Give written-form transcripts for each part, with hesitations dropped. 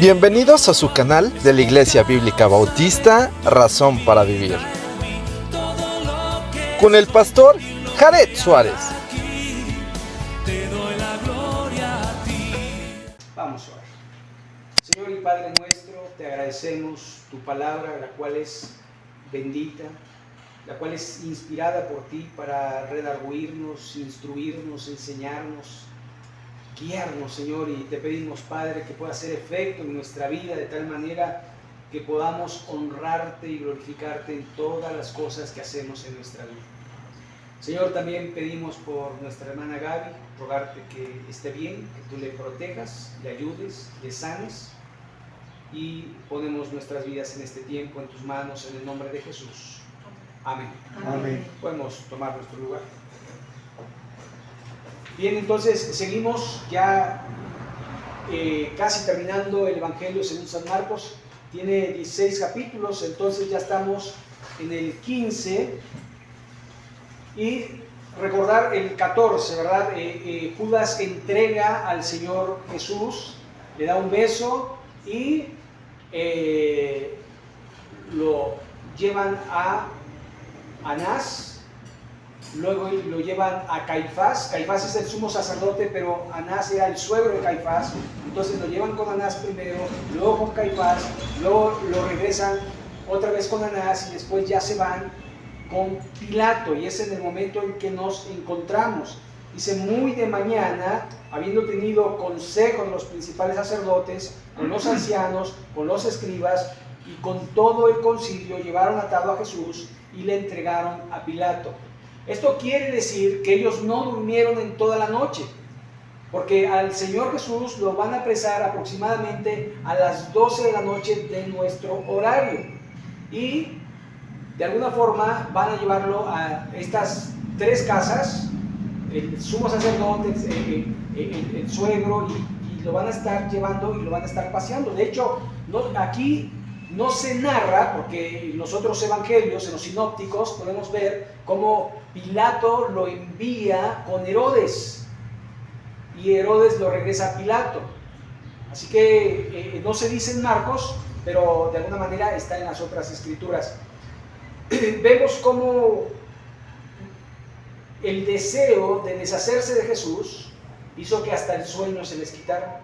Bienvenidos a su canal de la Iglesia Bíblica Bautista Razón para Vivir, con el pastor Jared Suárez. Vamos a orar. Señor y Padre nuestro, te agradecemos tu palabra, la cual es bendita, la cual es inspirada por ti para redarguirnos, instruirnos, enseñarnos, guiarnos, Señor, y te pedimos, Padre, que pueda hacer efecto en nuestra vida de tal manera que podamos honrarte y glorificarte en todas las cosas que hacemos en nuestra vida. Señor, también pedimos por nuestra hermana Gaby, rogarte que esté bien, que tú le protejas, le ayudes, le sanes, y ponemos nuestras vidas en este tiempo en tus manos, en el nombre de Jesús. Amén. Amén. Podemos tomar nuestro lugar. Bien, entonces seguimos ya casi terminando el Evangelio según San Marcos. Tiene 16 capítulos, entonces ya estamos en el 15. Y recordar el 14, ¿verdad? Judas entrega al Señor Jesús, le da un beso y lo llevan a Anás. Luego lo llevan a Caifás. Caifás es el sumo sacerdote, pero Anás era el suegro de Caifás. Entonces lo llevan con Anás primero, luego con Caifás, luego lo regresan otra vez con Anás y después ya se van con Pilato. Y es en el momento en que nos encontramos. Dice, muy de mañana, habiendo tenido consejo de los principales sacerdotes, con los ancianos, con los escribas y con todo el concilio, llevaron atado a Jesús y le entregaron a Pilato. Esto quiere decir que ellos no durmieron en toda la noche, porque al Señor Jesús lo van a apresar aproximadamente a las 12 de la noche de nuestro horario, y de alguna forma van a llevarlo a estas tres casas, el sumo sacerdote, el suegro, y lo van a estar llevando y lo van a estar paseando. De hecho, aquí no se narra, porque en los otros evangelios, en los sinópticos, podemos ver cómo Pilato lo envía con Herodes y Herodes lo regresa a Pilato. Así que no se dice en Marcos, pero de alguna manera está en las otras escrituras. Vemos cómo el deseo de deshacerse de Jesús hizo que hasta el sueño se les quitara.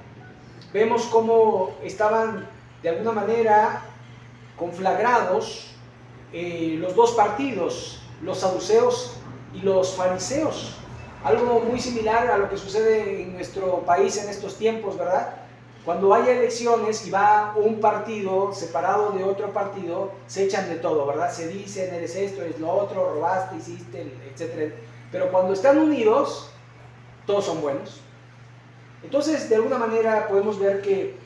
Vemos cómo estaban de alguna manera conflagrados los dos partidos, los saduceos y los fariseos. Algo muy similar a lo que sucede en nuestro país en estos tiempos, ¿verdad? Cuando hay elecciones y va un partido separado de otro partido, se echan de todo, ¿verdad? Se dicen, eres esto, eres lo otro, robaste, hiciste, etc. Pero cuando están unidos, todos son buenos. Entonces, de alguna manera podemos ver que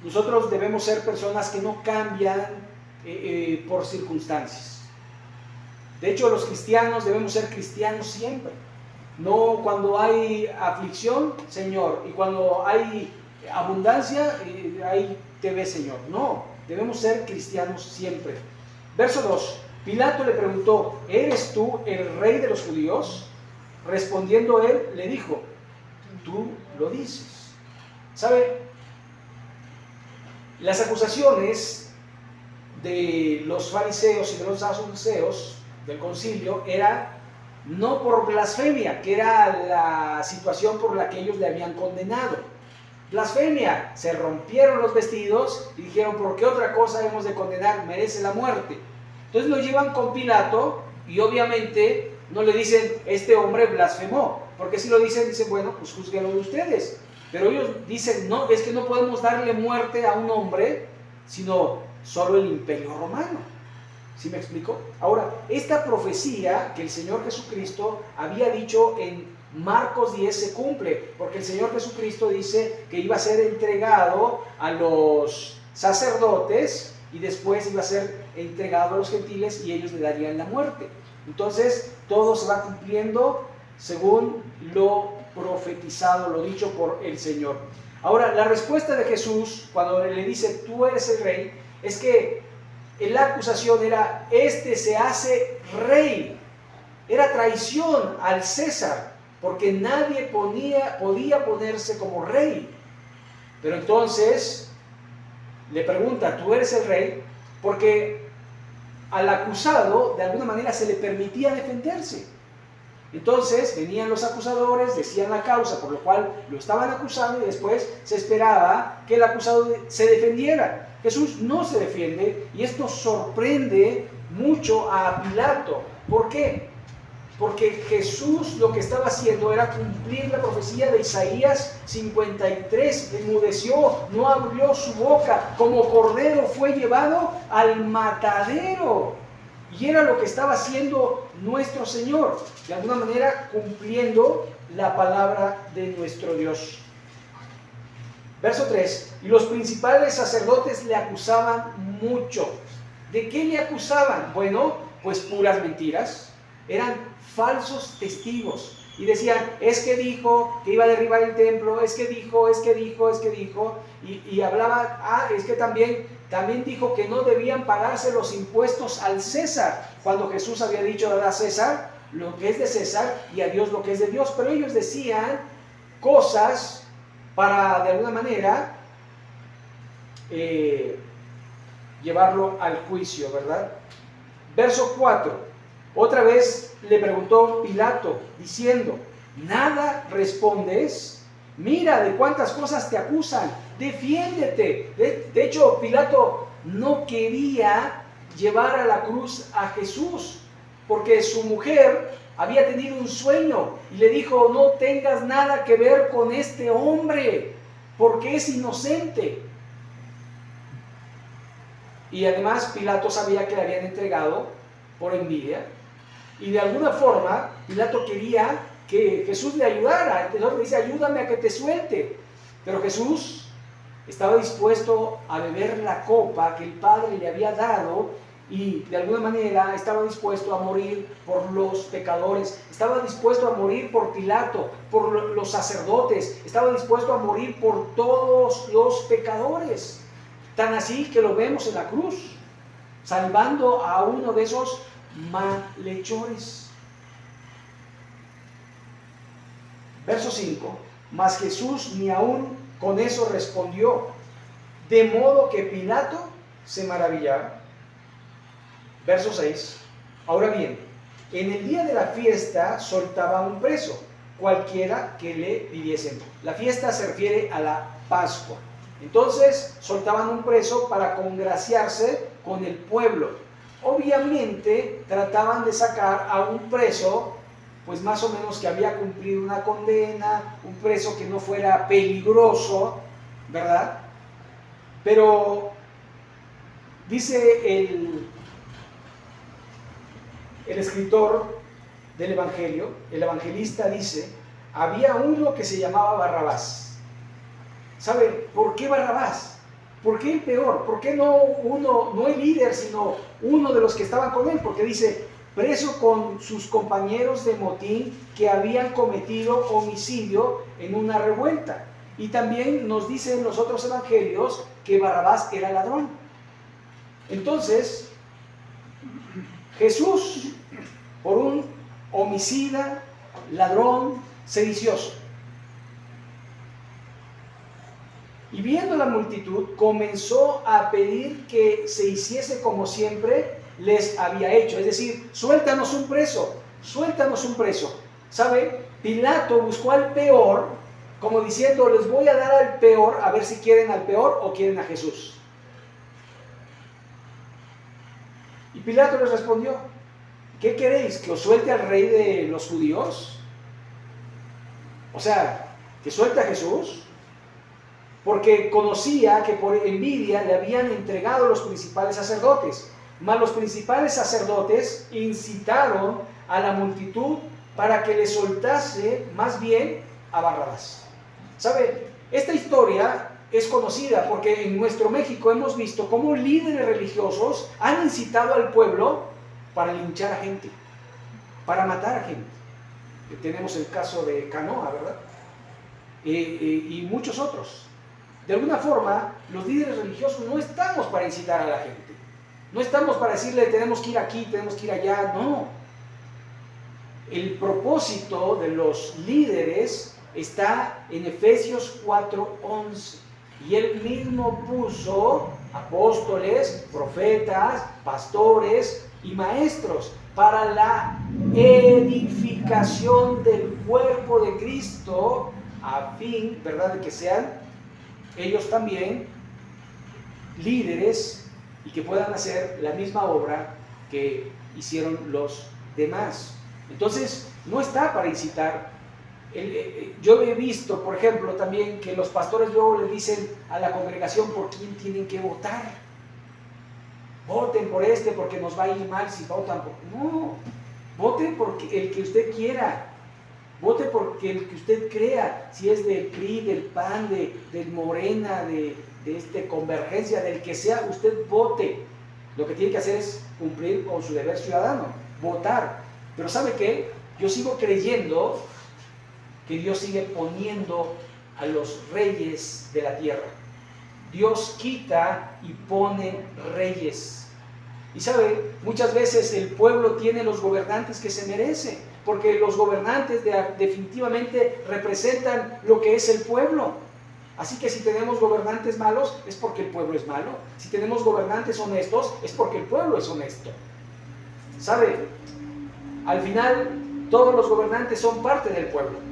nosotros debemos ser personas que no cambian por circunstancias. De hecho, los cristianos debemos ser cristianos siempre. No cuando hay aflicción, Señor, y cuando hay abundancia, ahí te ve, Señor. No, debemos ser cristianos siempre. Verso 2. Pilato le preguntó, ¿eres tú el rey de los judíos? Respondiendo él, le dijo, tú lo dices. ¿Sabe? Las acusaciones de los fariseos y de los saduceos del concilio era no por blasfemia, que era la situación por la que ellos le habían condenado. Blasfemia, se rompieron los vestidos y dijeron, ¿por qué otra cosa hemos de condenar? Merece la muerte. Entonces lo llevan con Pilato y obviamente no le dicen, este hombre blasfemó, porque si lo dicen, bueno, pues júzguenlo de ustedes. Pero ellos dicen, no, es que no podemos darle muerte a un hombre, sino solo el Imperio Romano. ¿Sí me explico? Ahora, esta profecía que el Señor Jesucristo había dicho en Marcos 10 se cumple, porque el Señor Jesucristo dice que iba a ser entregado a los sacerdotes y después iba a ser entregado a los gentiles y ellos le darían la muerte. Entonces, todo se va cumpliendo según lo profetizado, lo dicho por el Señor. Ahora, la respuesta de Jesús cuando le dice, tú eres el rey, es que la acusación era, este se hace rey. Era traición al César, porque nadie podía ponerse como rey. Pero entonces le pregunta, ¿tú eres el rey? Porque al acusado, de alguna manera, se le permitía defenderse. Entonces venían los acusadores, decían la causa por lo cual lo estaban acusando y después se esperaba que el acusado se defendiera. Jesús no se defiende y esto sorprende mucho a Pilato. ¿Por qué? Porque Jesús lo que estaba haciendo era cumplir la profecía de Isaías 53, enmudeció, no abrió su boca, como cordero fue llevado al matadero. Y era lo que estaba haciendo nuestro Señor, de alguna manera cumpliendo la palabra de nuestro Dios. Verso 3, y los principales sacerdotes le acusaban mucho. ¿De qué le acusaban? Bueno, pues puras mentiras. Eran falsos testigos. Y decían, es que dijo que iba a derribar el templo, es que dijo. Y hablaba, es que también dijo que no debían pagarse los impuestos al César, cuando Jesús había dicho, dar a César lo que es de César y a Dios lo que es de Dios. Pero ellos decían cosas para, de alguna manera, llevarlo al juicio, ¿verdad? Verso 4. Otra vez le preguntó Pilato, diciendo, ¿nada respondes? Mira de cuántas cosas te acusan, defiéndete. De hecho, Pilato no quería llevar a la cruz a Jesús, porque su mujer había tenido un sueño y le dijo, no tengas nada que ver con este hombre, porque es inocente. Y además Pilato sabía que le habían entregado por envidia. Y de alguna forma, Pilato quería que Jesús le ayudara. Entonces le dice, ayúdame a que te suelte. Pero Jesús estaba dispuesto a beber la copa que el Padre le había dado y de alguna manera estaba dispuesto a morir por los pecadores. Estaba dispuesto a morir por Pilato, por los sacerdotes. Estaba dispuesto a morir por todos los pecadores. Tan así que lo vemos en la cruz, salvando a uno de esos malhechores. Verso 5. Mas Jesús ni aún con eso respondió, de modo que Pilato se maravillaba. Verso 6. Ahora bien, en el día de la fiesta soltaba un preso, cualquiera que le pidiesen. La fiesta se refiere a la Pascua. Entonces soltaban un preso para congraciarse con el pueblo. Obviamente trataban de sacar a un preso, pues más o menos que había cumplido una condena, un preso que no fuera peligroso, ¿verdad? Pero dice el escritor del Evangelio, el evangelista dice, había uno que se llamaba Barrabás. ¿Sabe por qué Barrabás? ¿Por qué el peor? ¿Por qué no el líder, sino uno de los que estaban con él? Porque dice, preso con sus compañeros de motín que habían cometido homicidio en una revuelta. Y también nos dicen los otros evangelios que Barrabás era ladrón. Entonces, Jesús, por un homicida, ladrón, sedicioso, y viendo la multitud, comenzó a pedir que se hiciese como siempre les había hecho. Es decir, suéltanos un preso, suéltanos un preso. ¿Sabe? Pilato buscó al peor, como diciendo, les voy a dar al peor, a ver si quieren al peor o quieren a Jesús. Y Pilato les respondió, ¿qué queréis? ¿Que os suelte al rey de los judíos? O sea, ¿que suelte a Jesús? Porque conocía que por envidia le habían entregado los principales sacerdotes. Mas los principales sacerdotes incitaron a la multitud para que le soltase más bien a Barrabás. ¿Sabe? Esta historia es conocida porque en nuestro México hemos visto cómo líderes religiosos han incitado al pueblo para linchar a gente, para matar a gente. Tenemos el caso de Canoa, ¿verdad? Y muchos otros. De alguna forma, los líderes religiosos no estamos para incitar a la gente. No estamos para decirle tenemos que ir aquí, tenemos que ir allá. No. El propósito de los líderes está en Efesios 4:11. Y él mismo puso apóstoles, profetas, pastores y maestros, para la edificación del cuerpo de Cristo, a fin, ¿verdad?, de que sean ellos también líderes y que puedan hacer la misma obra que hicieron los demás. Entonces, no está para incitar. Yo he visto, por ejemplo, también que los pastores luego le dicen a la congregación por quién tienen que votar. Voten por este porque nos va a ir mal si votan por... No, voten por el que usted quiera. Vote por el que usted crea, si es del PRI, del PAN, del Morena, de Convergencia, del que sea, usted vote. Lo que tiene que hacer es cumplir con su deber ciudadano, votar. Pero ¿sabe qué? Yo sigo creyendo que Dios sigue poniendo a los reyes de la tierra. Dios quita y pone reyes. Y sabe, muchas veces el pueblo tiene los gobernantes que se merece, porque los gobernantes definitivamente representan lo que es el pueblo. Así que si tenemos gobernantes malos, es porque el pueblo es malo. Si tenemos gobernantes honestos, es porque el pueblo es honesto. ¿Sabe? Al final, todos los gobernantes son parte del pueblo.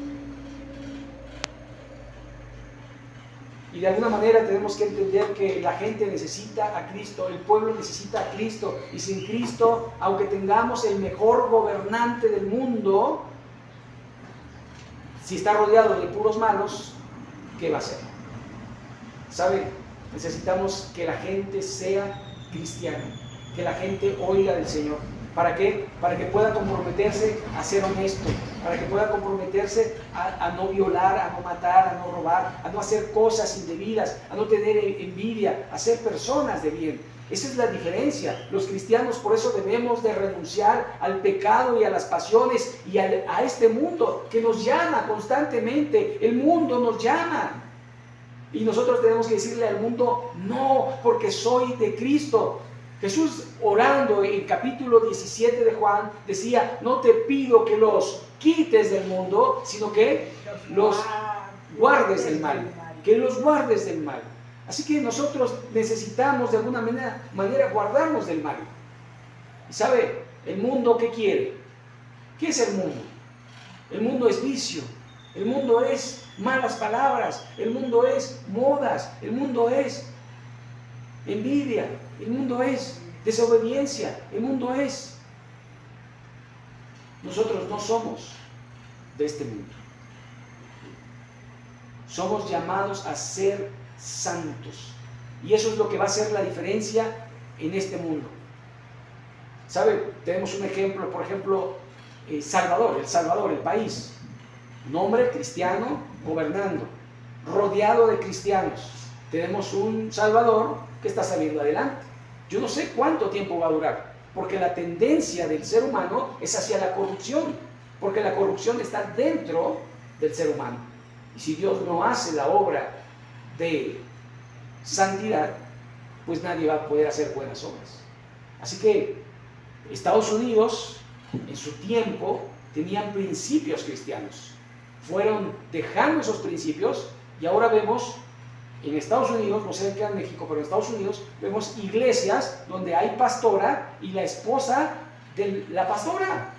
Y de alguna manera tenemos que entender que la gente necesita a Cristo, el pueblo necesita a Cristo. Y sin Cristo, aunque tengamos el mejor gobernante del mundo, si está rodeado de puros malos, ¿qué va a hacer? ¿Sabe? Necesitamos que la gente sea cristiana, que la gente oiga del Señor. ¿Para qué? Para que pueda comprometerse a ser honesto, para que pueda comprometerse a no violar, a no matar, a no robar, a no hacer cosas indebidas, a no tener envidia, a ser personas de bien. Esa es la diferencia. Los cristianos por eso debemos de renunciar al pecado y a las pasiones y a este mundo que nos llama constantemente. El mundo nos llama. Y nosotros tenemos que decirle al mundo, no, porque soy de Cristo. Jesús, orando en capítulo 17 de Juan, decía, no te pido que los quites del mundo, sino que los guardes del mal, que los guardes del mal. Así que nosotros necesitamos de alguna manera guardarnos del mal. ¿Y sabe? ¿El mundo qué quiere? ¿Qué es el mundo? El mundo es vicio, el mundo es malas palabras, el mundo es modas, el mundo es envidia, el mundo es desobediencia, el mundo es... Nosotros no somos de este mundo. Somos llamados a ser santos. Y eso es lo que va a hacer la diferencia en este mundo. ¿Sabe? Tenemos un ejemplo, por ejemplo, El Salvador, el país. Un hombre cristiano gobernando, rodeado de cristianos. Tenemos un Salvador que está saliendo adelante. Yo no sé cuánto tiempo va a durar, porque la tendencia del ser humano es hacia la corrupción, porque la corrupción está dentro del ser humano. Y si Dios no hace la obra de santidad, pues nadie va a poder hacer buenas obras. Así que Estados Unidos, en su tiempo, tenían principios cristianos. Fueron dejando esos principios y ahora vemos en Estados Unidos, no sé qué en México, pero en Estados Unidos vemos iglesias donde hay pastora y la esposa de la pastora.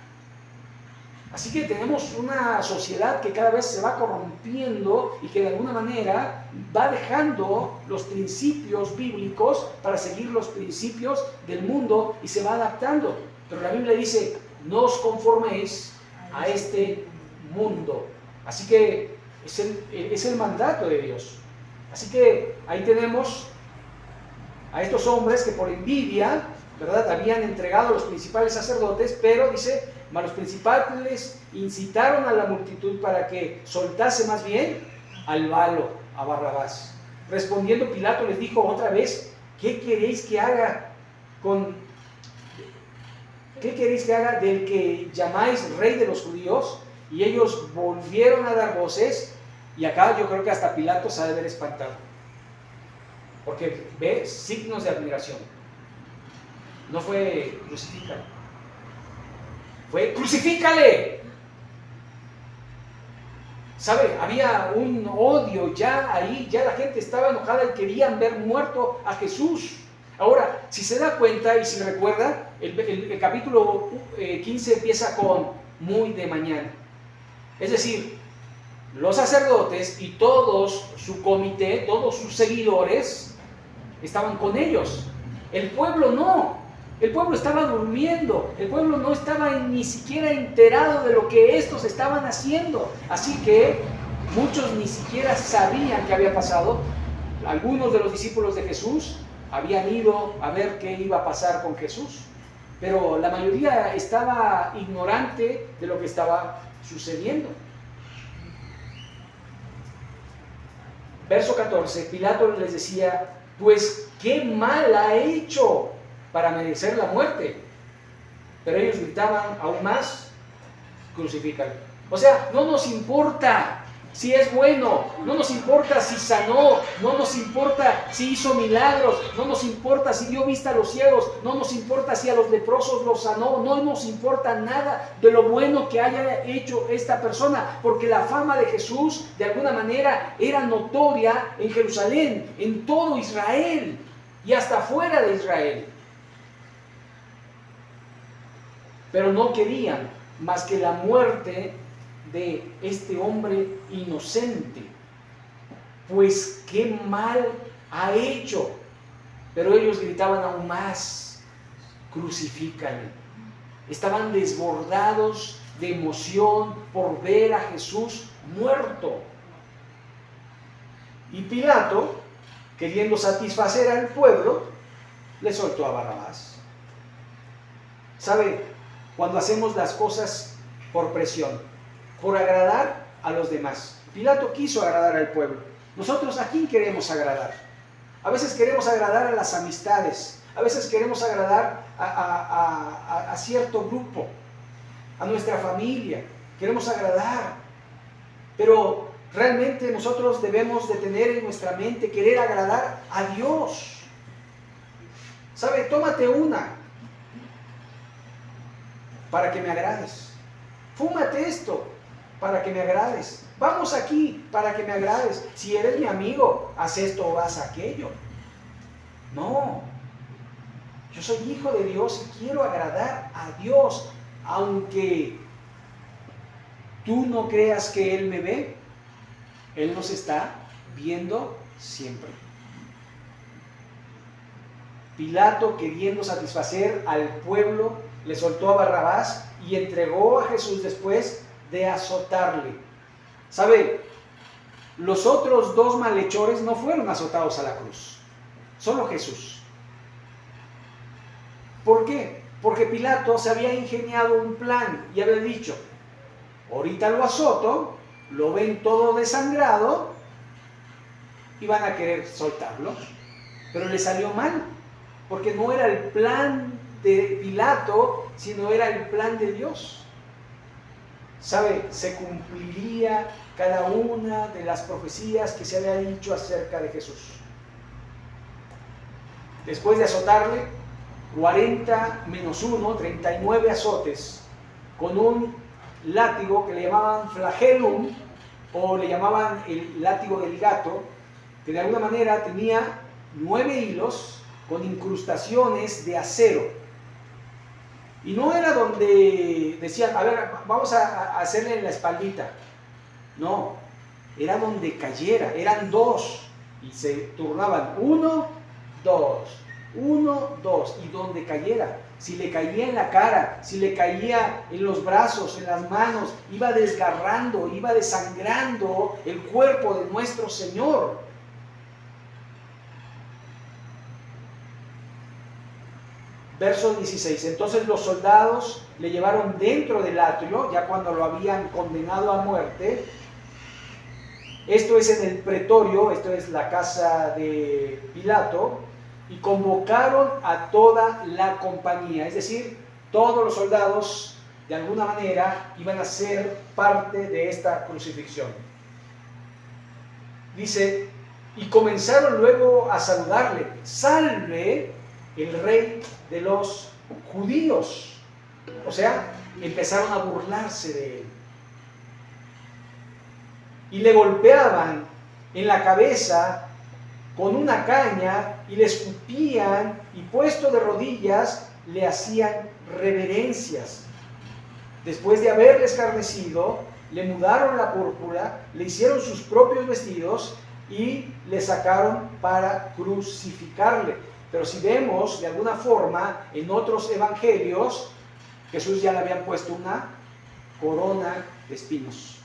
Así que tenemos una sociedad que cada vez se va corrompiendo y que de alguna manera va dejando los principios bíblicos para seguir los principios del mundo y se va adaptando. Pero la Biblia dice, no os conforméis a este mundo. Así que es el mandato de Dios. Así que ahí tenemos a estos hombres que por envidia, ¿verdad?, habían entregado a los principales sacerdotes, pero dice, los principales incitaron a la multitud para que soltase más bien al malo, a Barrabás. Respondiendo Pilato les dijo otra vez, ¿qué queréis que haga del que llamáis rey de los judíos? Y ellos volvieron a dar voces. Y acá yo creo que hasta Pilato se ha de haber espantado, porque ve signos de admiración. No fue crucifícale, fue crucifícale. ¿Sabe? Había un odio ya ahí, ya la gente estaba enojada y querían ver muerto a Jesús. Ahora, si se da cuenta y si recuerda, el capítulo 15 empieza con muy de mañana. Es decir, los sacerdotes y todos su comité, todos sus seguidores, estaban con ellos. El pueblo no. El pueblo estaba durmiendo. El pueblo no estaba ni siquiera enterado de lo que estos estaban haciendo. Así que muchos ni siquiera sabían qué había pasado. Algunos de los discípulos de Jesús habían ido a ver qué iba a pasar con Jesús, pero la mayoría estaba ignorante de lo que estaba sucediendo. Verso 14, Pilato les decía, pues qué mal ha hecho para merecer la muerte. Pero ellos gritaban aún más, crucifícalo. O sea, no nos importa si es bueno, no nos importa si sanó, no nos importa si hizo milagros, no nos importa si dio vista a los ciegos, no nos importa si a los leprosos los sanó, no nos importa nada de lo bueno que haya hecho esta persona, porque la fama de Jesús de alguna manera era notoria en Jerusalén, en todo Israel y hasta fuera de Israel. Pero no querían más que la muerte de este hombre inocente, pues qué mal ha hecho. Pero ellos gritaban aún más, crucifícale. Estaban desbordados de emoción por ver a Jesús muerto. Y Pilato, queriendo satisfacer al pueblo, le soltó a Barrabás. ¿Sabe? Cuando hacemos las cosas por presión, por agradar a los demás. Pilato quiso agradar al pueblo. Nosotros, ¿a quién queremos agradar? A veces queremos agradar a las amistades, a veces queremos agradar a cierto grupo, a nuestra familia, queremos agradar. Pero realmente nosotros debemos de tener en nuestra mente querer agradar a Dios. ¿Sabe? Tómate una para que me agrades. Fúmate esto para que me agrades. Vamos aquí para que me agrades. Si eres mi amigo, haz esto o haz aquello. No. Yo soy hijo de Dios y quiero agradar a Dios. Aunque tú no creas que Él me ve, Él nos está viendo siempre. Pilato, queriendo satisfacer al pueblo, le soltó a Barrabás y entregó a Jesús después de azotarle. ¿Sabe? Los otros dos malhechores no fueron azotados a la cruz, solo Jesús. ¿Por qué? Porque Pilato se había ingeniado un plan y había dicho, ahorita lo azoto, lo ven todo desangrado y van a querer soltarlo. Pero le salió mal, porque no era el plan de Pilato, sino era el plan de Dios. ¿Sabe? Se cumpliría cada una de las profecías que se había dicho acerca de Jesús. Después de azotarle, 40 menos 1, 39 azotes, con un látigo que le llamaban flagellum, o le llamaban el látigo del gato, que de alguna manera tenía 9 hilos con incrustaciones de acero. Y no era donde decían, a ver, vamos a hacerle en la espaldita. No, era donde cayera, eran 2. Y se turnaban 1, 2, 1, 2. Y donde cayera. Si le caía en la cara, si le caía en los brazos, en las manos, iba desgarrando, iba desangrando el cuerpo de nuestro Señor. Verso 16, entonces los soldados le llevaron dentro del atrio, ya cuando lo habían condenado a muerte. Esto es en el pretorio, esto es la casa de Pilato, y convocaron a toda la compañía, es decir, todos los soldados de alguna manera iban a ser parte de esta crucifixión. Dice, y comenzaron luego a saludarle, salve el rey de los judíos. O sea, empezaron a burlarse de él. y le golpeaban en la cabeza con una caña y le escupían y puesto de rodillas le hacían reverencias. Después de haberle escarnecido, le mudaron la púrpura, le hicieron sus propios vestidos y le sacaron para crucificarle. Pero si vemos de alguna forma en otros evangelios, Jesús ya le habían puesto una corona de espinos.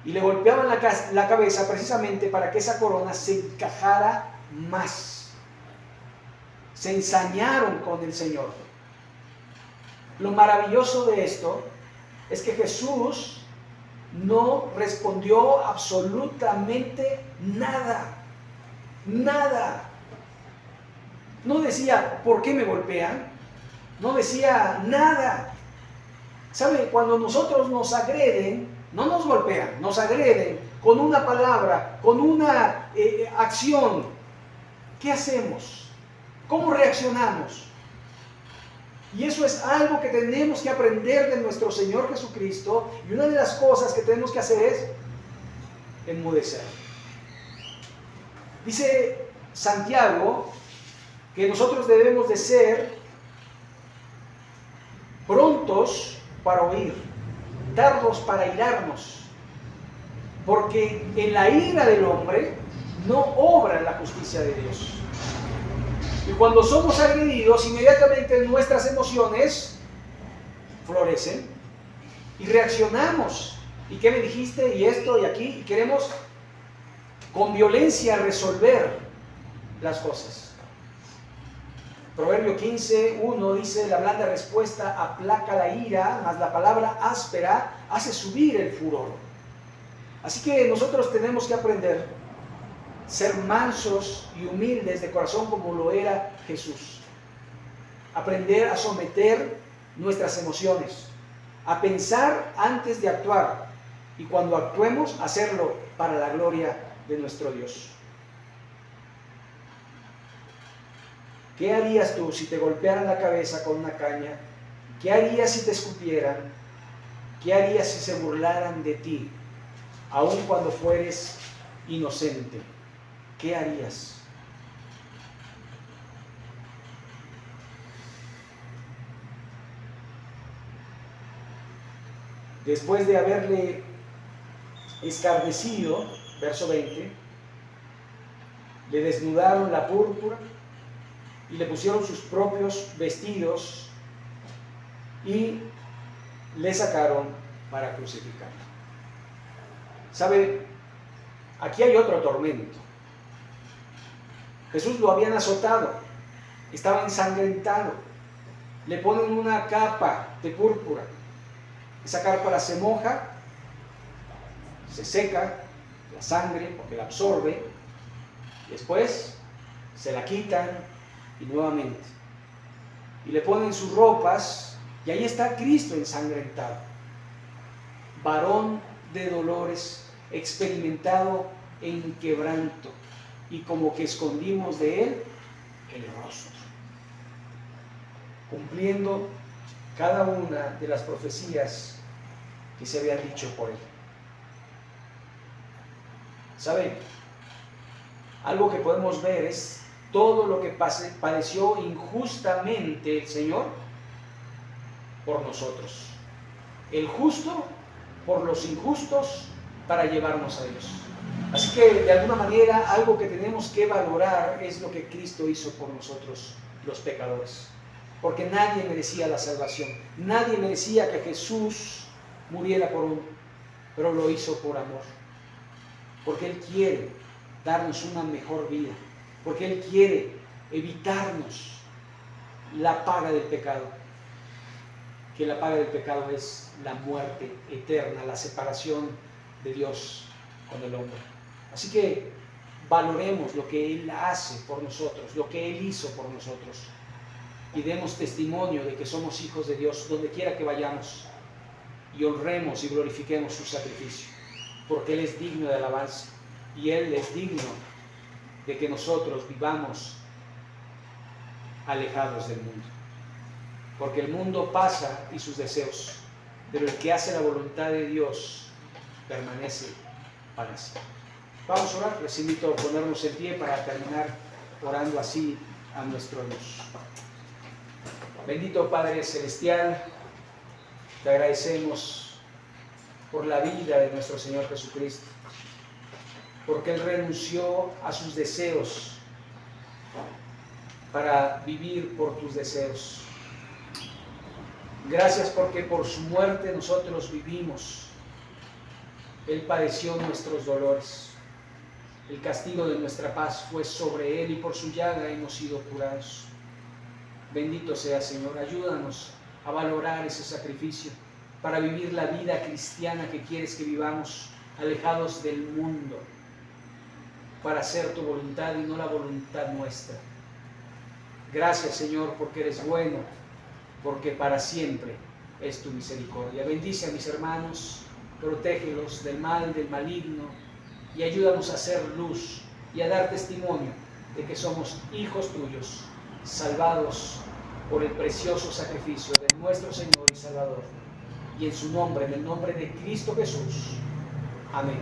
Y le golpeaban la cabeza precisamente para que esa corona se encajara más. Se ensañaron con el Señor. Lo maravilloso de esto es que Jesús no respondió absolutamente nada. Nada. No decía, ¿por qué me golpean? No decía nada. ¿Sabe? Cuando nosotros nos agreden, no nos golpean, nos agreden con una palabra, con una acción. ¿Qué hacemos? ¿Cómo reaccionamos? Y eso es algo que tenemos que aprender de nuestro Señor Jesucristo, y una de las cosas que tenemos que hacer es enmudecer. Dice Santiago que nosotros debemos de ser prontos para oír, tardos para irarnos, porque en la ira del hombre no obra la justicia de Dios. Y cuando somos agredidos, inmediatamente nuestras emociones florecen y reaccionamos. ¿Y qué me dijiste? Y esto y aquí. Y queremos con violencia resolver las cosas. Proverbio 15:1 dice: la blanda respuesta aplaca la ira, mas la palabra áspera hace subir el furor. Así que nosotros tenemos que aprender ser mansos y humildes de corazón como lo era Jesús. Aprender a someter nuestras emociones, a pensar antes de actuar, y cuando actuemos, hacerlo para la gloria de nuestro Dios. ¿Qué harías tú si te golpearan la cabeza con una caña? ¿Qué harías si te escupieran? ¿Qué harías si se burlaran de ti, aun cuando fueres inocente? ¿Qué harías? Después de haberle escarnecido, verso 20, le desnudaron la púrpura y le pusieron sus propios vestidos y le sacaron para crucificarlo. ¿Sabe? Aquí hay otro tormento. Jesús lo habían azotado, estaba ensangrentado, le ponen una capa de púrpura, esa capa se moja, se seca la sangre porque la absorbe, después se la quitan y nuevamente, y le ponen sus ropas, y ahí está Cristo ensangrentado, varón de dolores, experimentado en quebranto, y como que escondimos de él el rostro, cumpliendo cada una de las profecías que se habían dicho por él. ¿Saben? Algo que podemos ver es todo lo que padeció injustamente el Señor por nosotros. El justo por los injustos para llevarnos a Dios. Así que de alguna manera algo que tenemos que valorar es lo que Cristo hizo por nosotros, los pecadores. Porque nadie merecía la salvación, nadie merecía que Jesús muriera por uno, pero lo hizo por amor. Porque Él quiere darnos una mejor vida, porque Él quiere evitarnos la paga del pecado, que la paga del pecado es la muerte eterna, la separación de Dios con el hombre. Así que valoremos lo que Él hace por nosotros, lo que Él hizo por nosotros, y demos testimonio de que somos hijos de Dios donde quiera que vayamos, y honremos y glorifiquemos su sacrificio, porque Él es digno de alabanza y Él es digno de que nosotros vivamos alejados del mundo, porque el mundo pasa y sus deseos, pero el que hace la voluntad de Dios permanece para siempre. Vamos a orar, les invito a ponernos en pie para terminar orando así a nuestro Dios. Bendito Padre Celestial, te agradecemos por la vida de nuestro Señor Jesucristo, porque Él renunció a sus deseos para vivir por tus deseos. Gracias porque por su muerte nosotros vivimos. Él padeció nuestros dolores. El castigo de nuestra paz fue sobre Él y por su llaga hemos sido curados. Bendito sea, Señor. Ayúdanos a valorar ese sacrificio para vivir la vida cristiana que quieres que vivamos, alejados del mundo, para hacer tu voluntad y no la voluntad nuestra. Gracias, Señor, porque eres bueno, porque para siempre es tu misericordia. Bendice a mis hermanos, protégelos del mal, del maligno, y ayúdanos a hacer luz y a dar testimonio de que somos hijos tuyos, salvados por el precioso sacrificio de nuestro Señor y Salvador. Y en su nombre, en el nombre de Cristo Jesús. Amén.